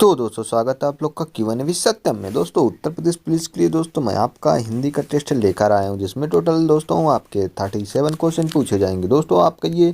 तो दोस्तों स्वागत है आप लोग का Q&A विद सत्यम में। दोस्तों उत्तर प्रदेश पुलिस के लिए दोस्तों मैं आपका हिंदी का टेस्ट लेकर आया हूं, जिसमें टोटल दोस्तों आपके 37 क्वेश्चन पूछे जाएंगे। दोस्तों आपका ये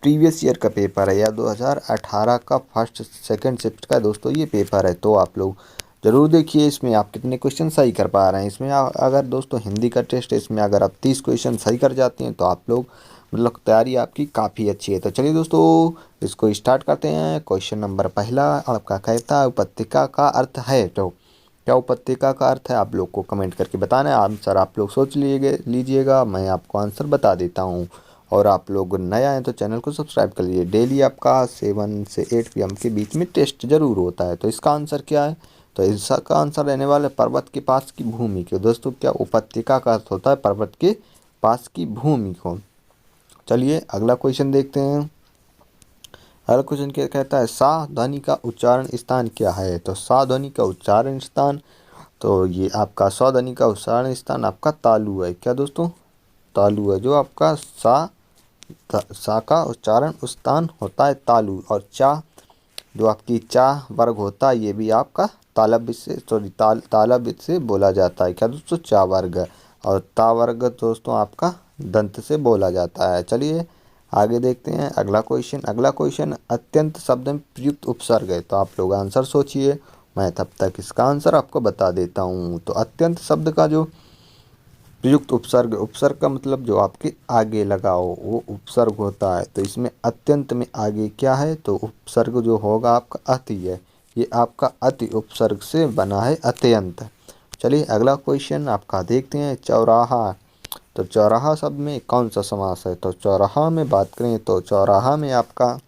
प्रीवियस ईयर का पेपर है या 2018 का फर्स्ट सेकंड शिफ्ट का दोस्तों ये पेपर है। तो आप लोग ज़रूर देखिए इसमें आप कितने क्वेश्चन सही कर पा रहे हैं। इसमें अगर दोस्तों हिंदी का टेस्ट है, इसमें अगर आप 30 क्वेश्चन सही कर जाते हैं तो आप लोग मतलब तैयारी आपकी काफ़ी अच्छी है। तो चलिए दोस्तों इसको स्टार्ट करते हैं। क्वेश्चन नंबर पहला आपका कहता है उपत्यका का अर्थ है। तो क्या उपत्यका का अर्थ है आप लोग को कमेंट करके बताना है। आंसर आप लोग सोच लीजिएगा, मैं आपको आंसर बता देता हूँ। और आप लोग नया हैं तो चैनल को सब्सक्राइब कर लीजिए। डेली आपका 7 से 8 PM के बीच में टेस्ट जरूर होता है। तो इसका आंसर क्या है? तो इसका आंसर रहने वाला है पर्वत के पास की भूमि को। दोस्तों क्या उपत्यका का अर्थ होता है पर्वत के पास की भूमि को। चलिए अगला क्वेश्चन देखते हैं। अगला क्वेश्चन क्या कहता है सा ध्वनि का उच्चारण स्थान क्या है। तो सा ध्वनि का उच्चारण स्थान, तो ये आपका सा ध्वनि का उच्चारण स्थान आपका तालु है। क्या दोस्तों? तालु है। जो आपका सा का उच्चारण स्थान होता है तालु। और चा जो आपकी चा वर्ग होता है ये भी आपका तालब से तालब से बोला जाता है। क्या दोस्तों? चा वर्ग। और ता वर्ग दोस्तों आपका दंत से बोला जाता है। चलिए आगे देखते हैं अगला क्वेश्चन। अगला क्वेश्चन अत्यंत शब्द में प्रयुक्त उपसर्ग है। तो आप लोग आंसर सोचिए, मैं तब तक इसका आंसर आपको बता देता हूँ। तो अत्यंत शब्द का जो प्रयुक्त उपसर्ग, उपसर्ग का मतलब जो आपके आगे लगा हो वो उपसर्ग होता है। तो इसमें अत्यंत में आगे क्या है? तो उपसर्ग जो होगा आपका अति है। ये आपका अति उपसर्ग से बना है अत्यंत। चलिए अगला क्वेश्चन आपका देखते हैं चौराहा। तो चौराहा शब्द में कौन सा समास है? तो चौराहा में बात करें तो चौराहा में आपका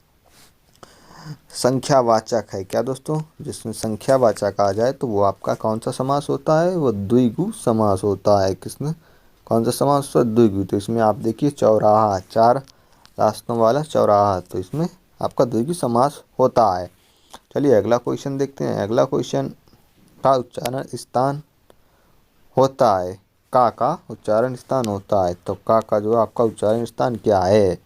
संख्यावाचक है। क्या दोस्तों? जिसमें संख्यावाचक आ जाए तो वो आपका कौन सा समास होता है? वो द्विगु समास होता है। किसमें कौन सा समास होता है? द्विगु। तो इसमें आप देखिए चौराहा, 4 रास्तों वाला चौराहा, तो इसमें आपका द्विगु समास होता है। चलिए अगला क्वेश्चन देखते हैं। अगला क्वेश्चन का उच्चारण स्थान होता है। का उच्चारण स्थान होता है। तो का जो आपका उच्चारण स्थान क्या है?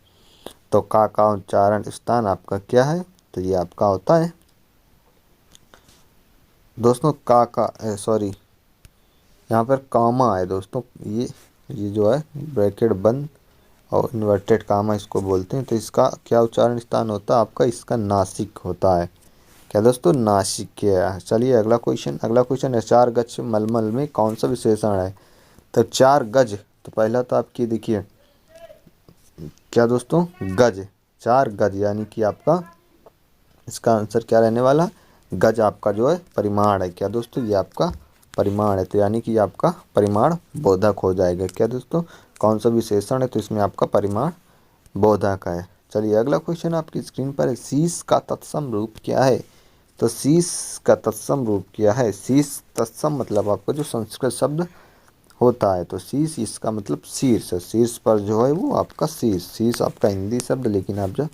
तो का उच्चारण स्थान आपका क्या है? तो ये आपका होता है दोस्तों सॉरी, यहाँ पर कामा है दोस्तों। ये जो है ब्रैकेट बंद और इन्वर्टेड कामा इसको बोलते हैं। तो इसका क्या उच्चारण स्थान होता है आपका? इसका नासिक होता है। क्या दोस्तों? नासिक क्या है। चलिए अगला क्वेश्चन। अगला क्वेश्चन है 4 गज मलमल में कौन सा विशेषण है। तो 4 गज, तो पहला तो आपकी देखिए क्या दोस्तों? गज, 4 गज यानी कि आपका इसका आंसर क्या रहने वाला? गज आपका जो है परिमाण है। क्या दोस्तों? ये आपका परिमाण है। तो यानी कि आपका परिमाण बोधक हो जाएगा। क्या दोस्तों? कौन सा विशेषण है? तो इसमें आपका परिमाण बोधक है। चलिए अगला क्वेश्चन आपकी स्क्रीन पर है शीश का तत्सम रूप क्या है। तो शीश का तत्सम रूप क्या है? शीश तत्सम मतलब आपका जो संस्कृत शब्द होता है। तो शीश इसका मतलब शीर्ष, शीर्ष पर जो है वो आपका शीश। शीश आपका हिंदी शब्द, लेकिन आप जो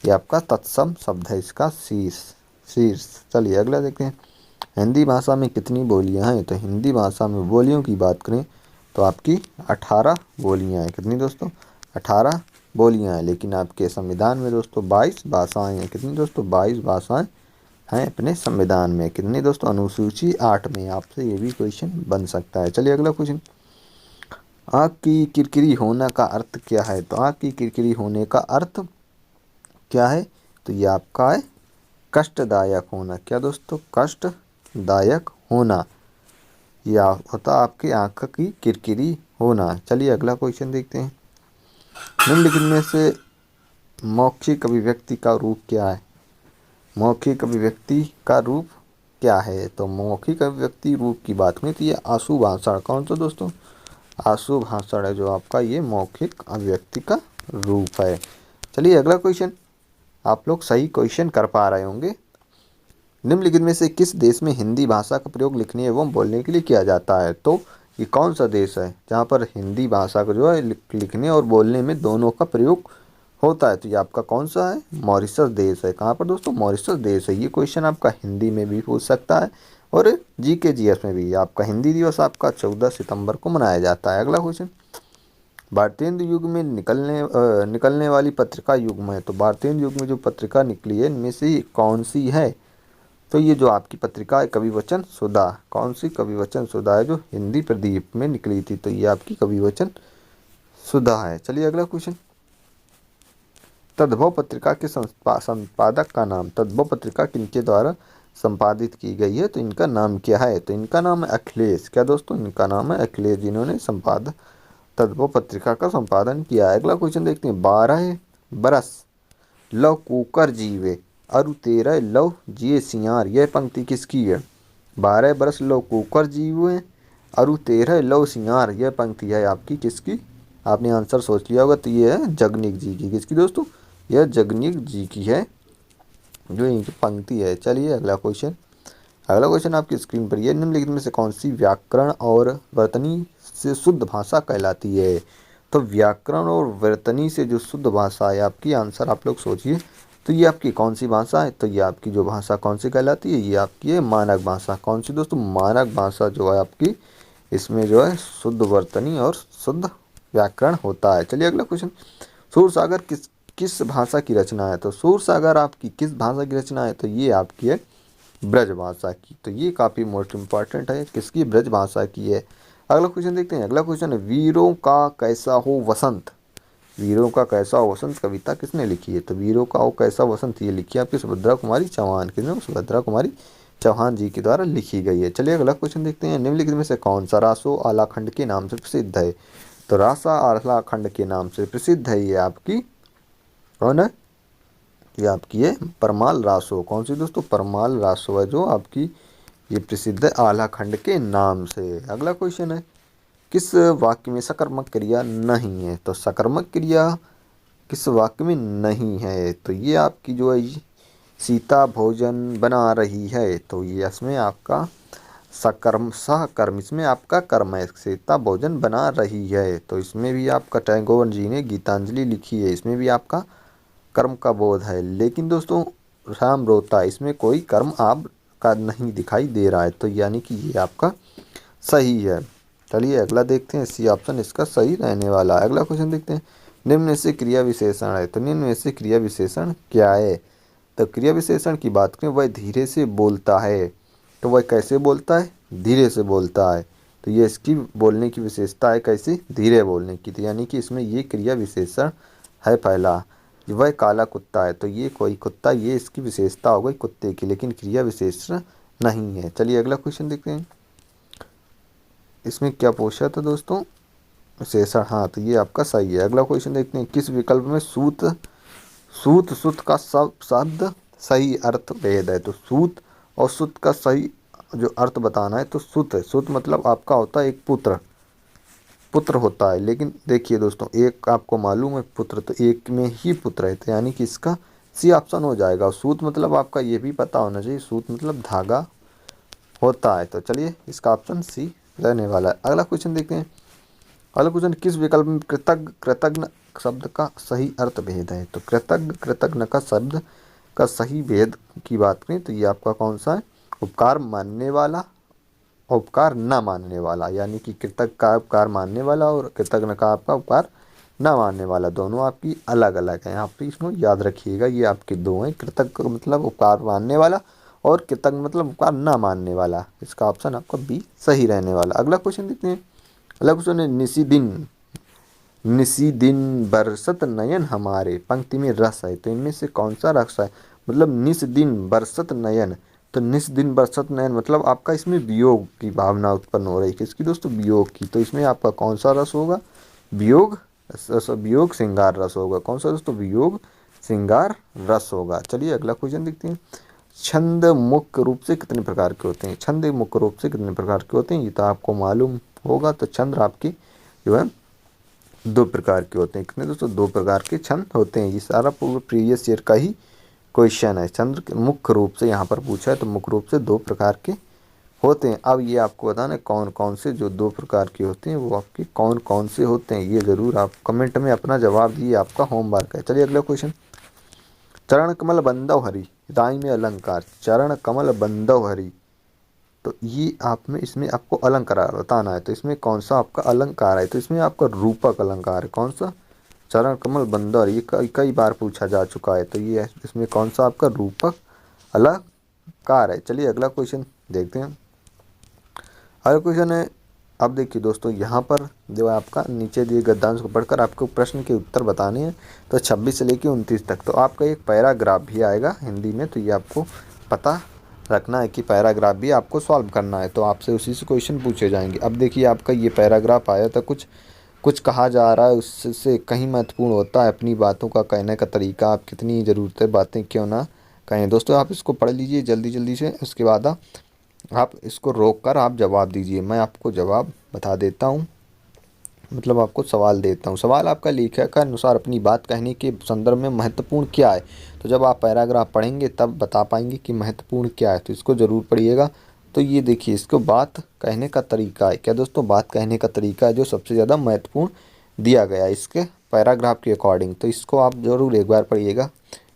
ये आपका तत्सम शब्द है इसका शीर्ष, शीर्ष। चलिए अगला देखते हैं। हिंदी भाषा में कितनी बोलियां हैं। तो हिंदी भाषा में बोलियों की बात करें तो आपकी 18 बोलियां हैं। कितनी दोस्तों? 18 बोलियां हैं। लेकिन आपके संविधान में दोस्तों 22 भाषाएं हैं। कितनी दोस्तों? 22 भाषाएं हैं अपने संविधान में। कितनी दोस्तों? अनुसूची 8 में। आपसे ये भी क्वेश्चन बन सकता है। चलिए अगला क्वेश्चन। आँख की किरकिरी होना का अर्थ क्या है। तो आँख की किरकिरी होने का अर्थ क्या है? तो ये आपका है कष्टदायक होना। क्या दोस्तों? कष्टदायक होना। यह होता आपकी आँख की किरकिरी होना। चलिए अगला क्वेश्चन देखते हैं। निम्नलिखित में से मौखिक अभिव्यक्ति का रूप क्या है। मौखिक अभिव्यक्ति का रूप क्या है? तो मौखिक अभिव्यक्ति रूप की बात करें तो ये आशु भाषण। कौन सा दोस्तों? आशु भाषण है जो आपका ये मौखिक अभिव्यक्ति का रूप है। चलिए अगला क्वेश्चन। आप लोग सही क्वेश्चन कर पा रहे होंगे। निम्नलिखित में से किस देश में हिंदी भाषा का प्रयोग लिखने एवं बोलने के लिए किया जाता है। तो ये कौन सा देश है जहाँ पर हिंदी भाषा को जो है लिखने और बोलने में दोनों का प्रयोग होता है। तो ये आपका कौन सा है? मॉरिशस देश है। कहाँ पर दोस्तों? मॉरिशस देश है। ये क्वेश्चन आपका हिंदी में भी पूछ सकता है और GK GS में भी। आपका हिंदी दिवस आपका 14 सितंबर को मनाया जाता है। अगला क्वेश्चन। भारतीय युग में निकलने वाली पत्रिका युग्म है। तो भारतीय युग में जो पत्रिका निकली है इनमें से कौन सी है? तो ये जो आपकी पत्रिका है कवि वचन सुधा, कौन सी कवि वचन सुधा है, जो हिंदी प्रदीप में निकली थी, तो ये आपकी कवि वचन सुधा है। चलिए अगला क्वेश्चन, तद्भव पत्रिका के संपादक का नाम, तद्भव पत्रिका किनके द्वारा संपादित की गई है, तो इनका नाम क्या है, तो इनका नाम है अखिलेश। क्या दोस्तों, इनका नाम है अखिलेश, जिन्होंने संपादक तद्भव पत्रिका का संपादन किया है। अगला क्वेश्चन देखते हैं, 12 बरस लव कुकर जीवे अरु 13 लव जिए सियार, यह पंक्ति किसकी है। 12 बरस लव कुकर जीवे अरु 13 लव सियार, यह पंक्ति है आपकी किसकी। आपने आंसर सोच लिया होगा, तो ये है जगनीक जी की। किसकी दोस्तों, यह जगनीक जी की है जो इनकी पंक्ति है। चलिए अगला क्वेश्चन, अगला क्वेश्चन आपकी स्क्रीन पर, यह निम्नलिखित में से कौन सी व्याकरण और वर्तनी से शुद्ध भाषा कहलाती है। तो व्याकरण और वर्तनी से जो शुद्ध भाषा है आपकी, आंसर आप लोग सोचिए, तो ये आपकी कौन सी भाषा है, तो ये आपकी जो भाषा कौन सी कहलाती है, ये आपकी है मानक भाषा। कौन सी दोस्तों, मानक भाषा जो है आपकी, इसमें जो है शुद्ध वर्तनी और शुद्ध व्याकरण होता है। चलिए अगला क्वेश्चन, सूरसागर किस किस भाषा की रचना है, तो सूरसागर आपकी किस भाषा की रचना है, तो ये आपकी है ब्रज भाषा की। तो ये काफ़ी मोस्ट इम्पॉर्टेंट है, किसकी, ब्रज भाषा की है। अगला क्वेश्चन देखते हैं, अगला क्वेश्चन है, वीरों का कैसा हो वसंत, वीरों का कैसा हो वसंत कविता किसने लिखी है, तो वीरों का हो कैसा वसंत ये लिखी है आपकी सुभद्रा कुमारी चौहान, किसने, सुभद्रा कुमारी चौहान जी के द्वारा लिखी गई है। चलिए अगला क्वेश्चन देखते हैं, निम्नलिखित में से कौन सा रासो आलाखंड के नाम से प्रसिद्ध है, तो रासा आलाखंड के नाम से प्रसिद्ध है ये आपकी कौन है, ये आपकी है परमाल रासो। कौन सी दोस्तों, परमाल रासो है जो आपकी ये प्रसिद्ध है आलाखंड के नाम से। अगला क्वेश्चन है, किस वाक्य में सकर्मक क्रिया नहीं है, तो सकर्मक क्रिया किस वाक्य में नहीं है, तो ये आपकी जो है सीता भोजन बना रही है, तो ये इसमें आपका सकर्म सहकर्म, इसमें आपका कर्म है, सीता भोजन बना रही है, तो इसमें भी आपका टैगोर जी ने गीतांजलि लिखी है, इसमें भी आपका कर्म का बोध है। लेकिन दोस्तों राम रोता, इसमें कोई कर्म आप का नहीं दिखाई दे रहा है, तो यानी कि ये आपका सही है। चलिए अगला देखते हैं, सी ऑप्शन इसका सही रहने वाला है। अगला क्वेश्चन देखते हैं, निम्न में से क्रिया विशेषण है, तो निम्न में से क्रिया विशेषण क्या है, तो क्रिया विशेषण की बात करें, वह धीरे से बोलता है, तो वह कैसे बोलता है, धीरे से बोलता है, तो ये इसकी बोलने की विशेषता है, कैसे, धीरे बोलने की, तो यानी कि इसमें ये क्रिया विशेषण है पहला। वह काला कुत्ता है, तो ये कोई कुत्ता, ये इसकी विशेषता हो गई कुत्ते की, लेकिन क्रिया विशेषण नहीं है। चलिए अगला क्वेश्चन देखते हैं, इसमें क्या पूछा था दोस्तों, विशेषण, हाँ तो ये आपका सही है। अगला क्वेश्चन देखते हैं, किस विकल्प में सूत सूत सुत का सब शब्द सही अर्थ भेद है, तो सूत और सुत का सही जो अर्थ बताना है, तो सुत है, सुत मतलब आपका होता है एक पुत्र, पुत्र होता है, लेकिन देखिए दोस्तों एक आपको मालूम है पुत्र, तो एक में ही पुत्र है, तो यानी कि इसका सी ऑप्शन हो जाएगा। सूत मतलब आपका ये भी पता होना चाहिए, सूत मतलब धागा होता है, तो चलिए इसका ऑप्शन सी रहने वाला है। अगला क्वेश्चन देखते हैं, अगला क्वेश्चन, किस विकल्प में कृतज्ञ कृतज्ञ शब्द का सही अर्थ भेद है, तो कृतज्ञ कृतज्ञ का शब्द का सही भेद की बात करें, तो ये आपका कौन सा है, उपकार मानने वाला, उपकार न मानने वाला, यानी कि कृतज्ञ का उपकार मानने वाला और कृतज्ञ का आपका उपकार न मानने वाला, दोनों आपकी अलग अलग है, यहाँ पे इसमें याद रखिएगा, ये आपके दो हैं, कृतज्ञ मतलब उपकार मानने वाला और कृतज्ञ मतलब उपकार न मानने वाला, इसका ऑप्शन आपका बी सही रहने वाला। अगला क्वेश्चन देखते हैं, अगला क्वेश्चन है, निसी दिन बरसत नयन हमारे, पंक्ति में रस है, तो इनमें से कौन सा रस है, मतलब निस दिन बरसत नयन, तो निस दिन बरसत नयन मतलब आपका इसमें वियोग की भावना उत्पन्न हो रही है, किसकी दोस्तों, वियोग की, तो इसमें आपका कौन सा रस होगा, वियोग, वियोग श्रृंगार रस होगा। कौन सा दोस्तों, वियोग श्रृंगार रस होगा। चलिए अगला क्वेश्चन देखते हैं, छंद मुख्य रूप से कितने प्रकार के होते हैं, छंद मुख्य रूप से कितने प्रकार के होते हैं, ये तो आपको मालूम होगा, तो छंद आपके जो है दो प्रकार के होते हैं, कितने दोस्तों, दो प्रकार के छंद होते हैं, ये सारा पूर्व प्रीवियस ईयर का ही क्वेश्चन है। चंद्र के मुख्य रूप से यहाँ पर पूछा है, तो मुख्य रूप से दो प्रकार के होते हैं। अब ये आपको बताना है कौन कौन से जो दो प्रकार के होते हैं वो आपके कौन कौन से होते हैं, ये ज़रूर आप कमेंट में अपना जवाब दिए, आपका होमवर्क है। चलिए अगला क्वेश्चन, चरण कमल बंदव हरि, दाई में अलंकार, चरण कमल बंदव हरि, तो ये आप में इसमें आपको अलंकार बताना है, तो इसमें कौन सा आपका अलंकार है, तो इसमें आपका रूपक अलंकार है, कौन सा, चरण कमल बंदर, ये कई कई बार पूछा जा चुका है, तो ये इसमें कौन सा आपका रूपक अलंकार कार है। चलिए अगला क्वेश्चन देखते हैं। अगला क्वेश्चन है, अब देखिए दोस्तों यहाँ पर जो है आपका नीचे दिए गद्यांश को पढ़कर आपको प्रश्न के उत्तर बताने हैं। तो 26 से लेकर 29 तक तो आपका एक पैराग्राफ भी आएगा हिंदी में, तो ये आपको पता रखना है कि पैराग्राफ भी आपको सॉल्व करना है। तो आपसे उसी से क्वेश्चन पूछे जाएंगे। अब देखिए आपका ये पैराग्राफ आया था, कुछ कुछ कहा जा रहा है, उससे कहीं महत्वपूर्ण होता है अपनी बातों का कहने का तरीका। आप कितनी ज़रूरत है बातें क्यों ना कहें। दोस्तों आप इसको पढ़ लीजिए जल्दी जल्दी से, उसके बाद आप इसको रोक कर आप जवाब दीजिए। मैं आपको जवाब बता देता हूँ, मतलब आपको सवाल देता हूँ। सवाल आपका लेखक के अनुसार अपनी बात कहने के संदर्भ में महत्वपूर्ण क्या है। तो जब आप पैराग्राफ पढ़ेंगे तब बता पाएंगे कि महत्वपूर्ण क्या है, तो इसको ज़रूर पढ़िएगा। तो ये देखिए, इसको बात कहने का तरीका है क्या दोस्तों, बात कहने का तरीका है जो सबसे ज़्यादा महत्वपूर्ण दिया गया है इसके पैराग्राफ के अकॉर्डिंग। तो इसको आप ज़रूर एक बार पढ़िएगा,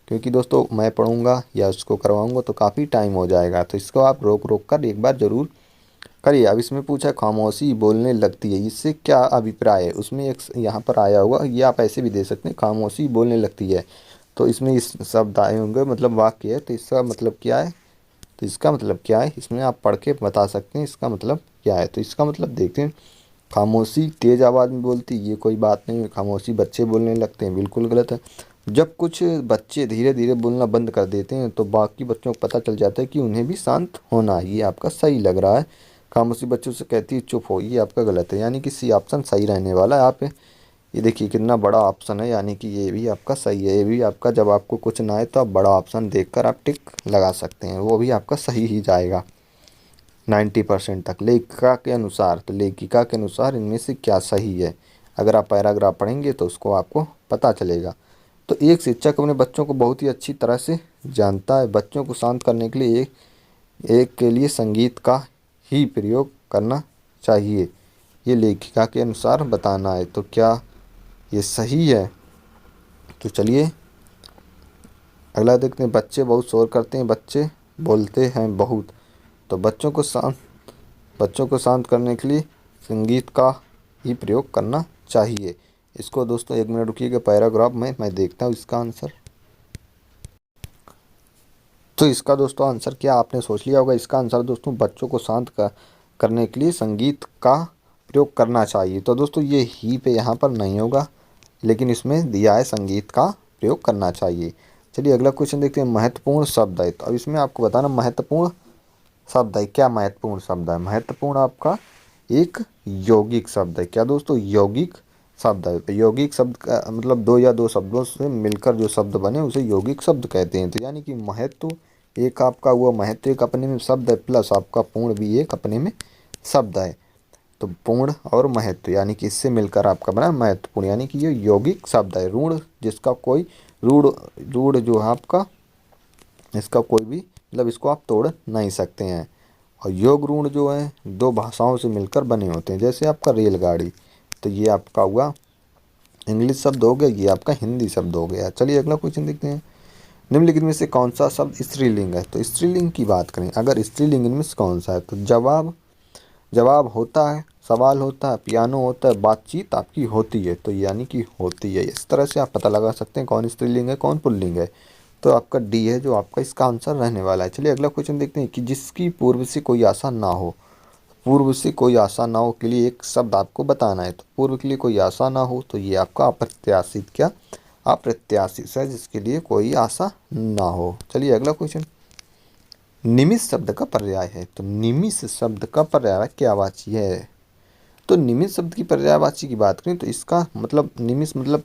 क्योंकि दोस्तों मैं पढ़ूंगा या उसको करवाऊंगा तो काफ़ी टाइम हो जाएगा। तो इसको आप रोक रोक कर एक बार ज़रूर करिए। अब इसमें पूछा खामोशी बोलने लगती है, इससे क्या अभिप्राय है। उसमें एक यहाँ पर आया होगा, ये आप ऐसे भी दे सकते हैं, खामोशी बोलने लगती है। तो इसमें इस शब्द आए होंगे, मतलब वाक्य है, तो इसका मतलब क्या है। तो इसका मतलब क्या है, इसमें आप पढ़ के बता सकते हैं इसका मतलब क्या है। तो इसका मतलब देखते हैं, खामोशी तेज़ आवाज़ में बोलती, ये कोई बात नहीं है। खामोशी बच्चे बोलने लगते हैं, बिल्कुल गलत है। जब कुछ बच्चे धीरे धीरे बोलना बंद कर देते हैं तो बाकी बच्चों को पता चल जाता है कि उन्हें भी शांत होना है, ये आपका सही लग रहा है। खामोशी बच्चों से कहती है चुप हो, ये आपका गलत है, यानी कि सी ऑप्शन सही रहने वाला है। आप ये देखिए कितना बड़ा ऑप्शन है, यानी कि ये भी आपका सही है। ये भी आपका, जब आपको कुछ ना आए तो आप बड़ा ऑप्शन देखकर आप टिक लगा सकते हैं, वो भी आपका सही ही जाएगा 90% तक। लेखिका के अनुसार, तो लेखिका के अनुसार इनमें से क्या सही है। अगर आप पैराग्राफ पढ़ेंगे तो उसको आपको पता चलेगा। तो एक शिक्षक अपने बच्चों को बहुत ही अच्छी तरह से जानता है। बच्चों को शांत करने के लिए एक के लिए संगीत का ही प्रयोग करना चाहिए, ये लेखिका के अनुसार बताना है। तो क्या ये सही है। तो चलिए अगला देखते हैं। बच्चे बहुत शोर करते हैं, बच्चे बोलते हैं बहुत। तो बच्चों को शांत करने के लिए संगीत का ही प्रयोग करना चाहिए। इसको दोस्तों 1 मिनट रुकिएगा, पैराग्राफ में मैं देखता हूँ इसका आंसर। तो इसका दोस्तों आंसर क्या आपने सोच लिया होगा। इसका आंसर दोस्तों बच्चों को शांत करने के लिए संगीत का प्रयोग करना चाहिए। तो दोस्तों ये ही पे यहाँ पर नहीं होगा, लेकिन इसमें दिया है संगीत का प्रयोग करना चाहिए। चलिए अगला क्वेश्चन देखते हैं। महत्वपूर्ण शब्द है, तो अब इसमें आपको बताना महत्वपूर्ण शब्द है क्या। महत्वपूर्ण शब्द है, महत्वपूर्ण आपका एक यौगिक शब्द है। क्या दोस्तों, यौगिक शब्द है। तो यौगिक शब्द का मतलब दो या दो शब्दों से मिलकर जो शब्द बने उसे यौगिक शब्द कहते हैं। तो यानी कि महत्व एक आपका हुआ, महत्व एक अपने में शब्द है, प्लस आपका पूर्ण भी एक अपने में शब्द है। तो पूर्ण और महत्व यानी कि इससे मिलकर आपका बना महत्वपूर्ण, यानी कि ये यौगिक शब्द है। ऋण जिसका कोई रूढ़ रूढ़ जो है आपका, इसका कोई भी मतलब इसको आप तोड़ नहीं सकते हैं। और योग ऋण जो है दो भाषाओं से मिलकर बने होते हैं, जैसे आपका रेलगाड़ी। तो ये आपका हुआ इंग्लिश शब्द हो गया, ये आपका हिंदी शब्द हो गया। चलिए अगला क्वेश्चन देखते हैं। निम्नलिखित में से कौन सा शब्द स्त्रीलिंग है। तो स्त्रीलिंग की बात करें, अगर स्त्रीलिंग इनमें से कौन सा है, तो जवाब होता है, सवाल होता है, पियानो होता है, बातचीत आपकी होती है। तो यानी कि होती है, इस तरह से आप पता लगा सकते हैं कौन स्त्रीलिंग है कौन पुल्लिंग है। तो आपका डी है जो आपका इसका आंसर रहने वाला है। चलिए अगला क्वेश्चन देखते हैं कि जिसकी पूर्व से कोई आशा ना हो। पूर्व से कोई आशा ना हो के लिए एक शब्द आपको बताना है। तो पूर्व के लिए कोई आशा ना हो, तो ये आपका अप्रत्याशित, क्या अप्रत्याशित है, जिसके लिए कोई आशा ना हो। चलिए अगला क्वेश्चन। निमिष शब्द का पर्याय है। तो निमिष शब्द का पर्याय क्या वाची है। तो निमिष शब्द की पर्यायवाची की बात करें तो इसका मतलब निमिष मतलब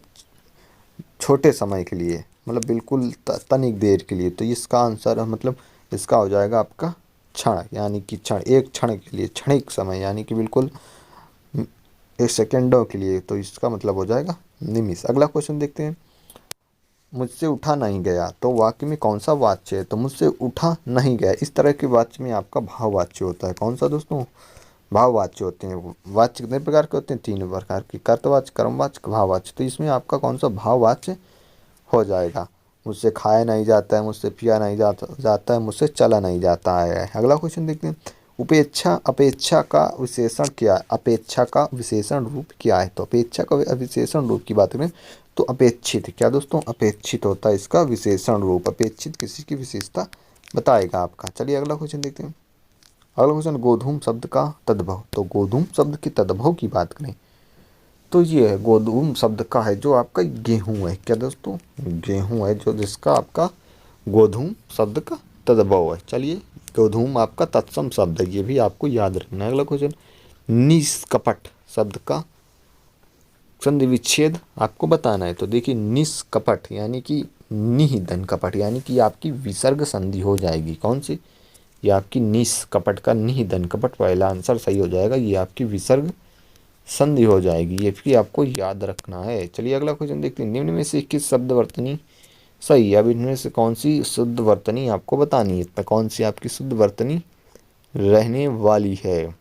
छोटे समय के लिए, मतलब बिल्कुल तनिक देर के लिए। तो इसका आंसर मतलब इसका हो जाएगा आपका क्षण, यानी कि क्षण, एक क्षण के लिए, क्षणिक समय, यानी कि बिल्कुल एक सेकेंडों के लिए। तो इसका मतलब हो जाएगा निमिष। अगला क्वेश्चन देखते हैं। मुझसे उठा नहीं गया, तो वाक्य में कौन सा वाच्य है। तो मुझसे उठा नहीं गया, इस तरह के वाच्य में आपका भाववाच्य होता है। कौन सा दोस्तों, भाववाच्य होते हैं। वाच्य कितने प्रकार के होते हैं, 3 प्रकार के, कर्तवाच्य, कर्मवाच्य, भाववाच्य। तो इसमें आपका कौन सा भाववाच्य हो जाएगा। मुझसे खाया नहीं जाता है, मुझसे पिया नहीं जाता है, मुझसे चला नहीं जाता है। अगला क्वेश्चन देखते हैं। उपेक्षा अपेक्षा का विशेषण क्या है। अपेक्षा का विशेषण रूप क्या है। तो अपेक्षा का विशेषण रूप की बात करें तो अपेक्षित, क्या दोस्तों, अपेक्षित होता है इसका विशेषण रूप। अपेक्षित किसी की विशेषता बताएगा आपका। चलिए अगला क्वेश्चन देखते हैं। अगला क्वेश्चन, गोधूम शब्द का तद्भव। तो गोधूम शब्द के तद्भव की बात करें तो ये है, गोधूम शब्द का है जो आपका गेहूं है। क्या दोस्तों? गेहूं है जो जिसका आपका गोधूम शब्द का तद्भव है। चलिए, गोधूम आपका तत्सम शब्द है, ये भी आपको याद रखना है। अगला क्वेश्चन, निष्कपट शब्द का संधि विच्छेद आपको बताना है। तो देखिए, निष्कपट यानी कि निह धन कपट, यानी कि आपकी विसर्ग संधि हो जाएगी। कौन सी? ये आपकी निष्कपट का निह धन कपट, पहला आंसर सही हो जाएगा। ये आपकी विसर्ग संधि हो जाएगी, ये भी आपको याद रखना है। चलिए अगला क्वेश्चन देखते हैं। निम्न में से किस शब्द वर्तनी सही है? अब इनमें से कौन सी शुद्ध वर्तनी आपको बतानी है, तो कौन सी आपकी शुद्ध वर्तनी रहने वाली है?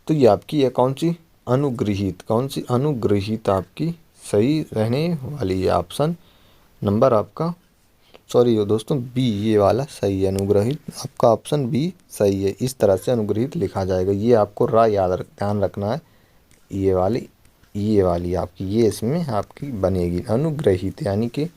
तो ये आपकी है कौन सी? अनुग्रहित। कौन सी? अनुग्रहित आपकी सही रहने वाली है। ऑप्शन नंबर आपका, सॉरी हो दोस्तों, बी ये वाला सही है। अनुग्रहित आपका ऑप्शन बी सही है। इस तरह से अनुग्रहित लिखा जाएगा। ये आपको ध्यान रखना है। ये वाली आपकी, ये इसमें आपकी बनेगी अनुग्रहित, यानी कि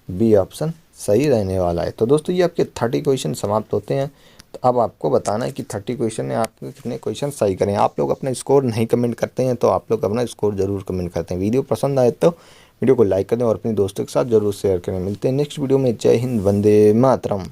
बी ऑप्शन सही रहने वाला है। तो दोस्तों, ये आपके 30 क्वेश्चन समाप्त होते हैं। तो अब आपको बताना है कि 30 क्वेश्चन में आपके कितने क्वेश्चन सही करें। आप लोग अपना स्कोर नहीं कमेंट करते हैं, तो आप लोग अपना स्कोर जरूर कमेंट करते हैं। वीडियो पसंद आए तो वीडियो को लाइक कर दें और अपने दोस्तों के साथ जरूर शेयर करें। मिलते हैं नेक्स्ट वीडियो में। जय हिंद, वंदे मातरम।